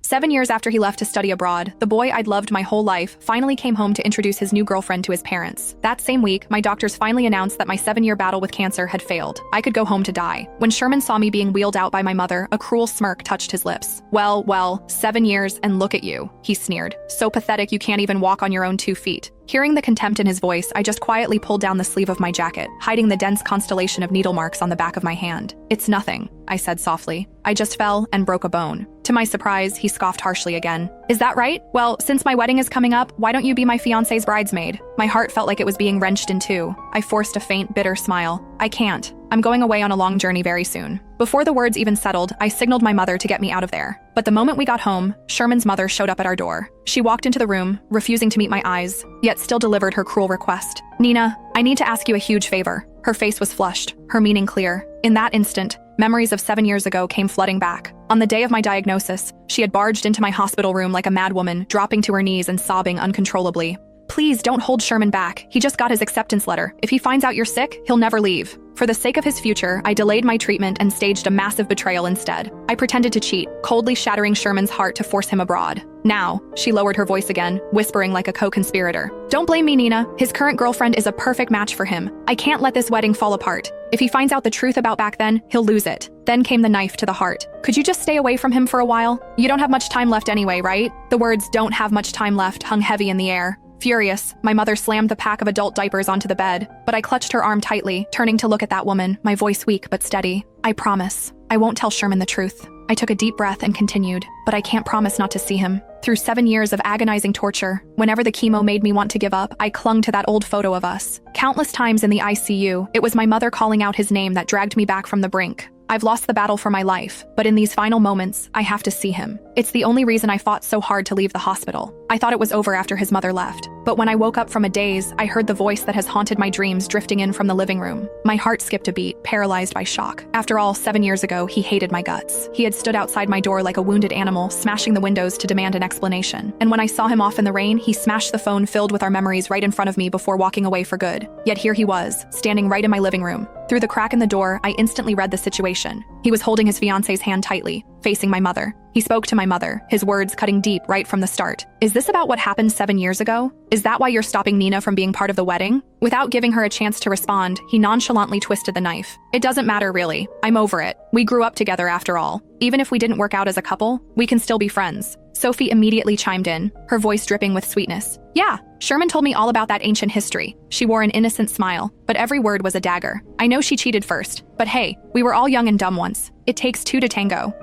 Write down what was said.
7 years after he left to study abroad, the boy I'd loved my whole life finally came home to introduce his new girlfriend to his parents. That same week, my doctors finally announced that my 7-year battle with cancer had failed. I could go home to die. When Sherman saw me being wheeled out by my mother, a cruel smirk touched his lips. Well, 7 years and look at you, he sneered. So pathetic you can't even walk on your own 2 feet. Hearing the contempt in his voice, I just quietly pulled down the sleeve of my jacket, hiding the dense constellation of needle marks on the back of my hand. It's nothing, I said softly. I just fell and broke a bone. To my surprise, he scoffed harshly again. Is that right? Well, since my wedding is coming up, why don't you be my fiancé's bridesmaid? My heart felt like it was being wrenched in two. I forced a faint, bitter smile. I can't. I'm going away on a long journey very soon. Before the words even settled, I signaled my mother to get me out of there. But the moment we got home, Sherman's mother showed up at our door. She walked into the room, refusing to meet my eyes, yet still delivered her cruel request. Nina, I need to ask you a huge favor. Her face was flushed, her meaning clear. In that instant, memories of 7 years ago came flooding back. On the day of my diagnosis, she had barged into my hospital room like a madwoman, dropping to her knees and sobbing uncontrollably. Please don't hold Sherman back. He just got his acceptance letter. If he finds out you're sick, he'll never leave. For the sake of his future, I delayed my treatment and staged a massive betrayal instead. I pretended to cheat, coldly shattering Sherman's heart to force him abroad. Now, she lowered her voice again, whispering like a co-conspirator. Don't blame me, Nina. His current girlfriend is a perfect match for him. I can't let this wedding fall apart. If he finds out the truth about back then, he'll lose it. Then came the knife to the heart. Could you just stay away from him for a while? You don't have much time left anyway, right? The words "don't have much time left" hung heavy in the air. Furious, my mother slammed the pack of adult diapers onto the bed, but I clutched her arm tightly, turning to look at that woman, my voice weak but steady. I promise. I won't tell Sherman the truth. I took a deep breath and continued, but I can't promise not to see him. Through 7 years of agonizing torture, whenever the chemo made me want to give up, I clung to that old photo of us. Countless times in the ICU, it was my mother calling out his name that dragged me back from the brink. I've lost the battle for my life, but in these final moments, I have to see him. It's the only reason I fought so hard to leave the hospital. I thought it was over after his mother left, but when I woke up from a daze, I heard the voice that has haunted my dreams drifting in from the living room. My heart skipped a beat, paralyzed by shock. After all, 7 years ago, he hated my guts. He had stood outside my door like a wounded animal, smashing the windows to demand an explanation. And when I saw him off in the rain, he smashed the phone filled with our memories right in front of me before walking away for good. Yet here he was, standing right in my living room. Through the crack in the door, I instantly read the situation. He was holding his fiancé's hand tightly, facing my mother. He spoke to my mother, his words cutting deep right from the start. Is this about what happened 7 years ago? Is that why you're stopping Nina from being part of the wedding? Without giving her a chance to respond, he nonchalantly twisted the knife. It doesn't matter really. I'm over it. We grew up together after all. Even if we didn't work out as a couple, we can still be friends. Sophie immediately chimed in, her voice dripping with sweetness. Yeah, Sherman told me all about that ancient history. She wore an innocent smile, but every word was a dagger. I know she cheated first, but hey, we were all young and dumb once. It takes two to tango.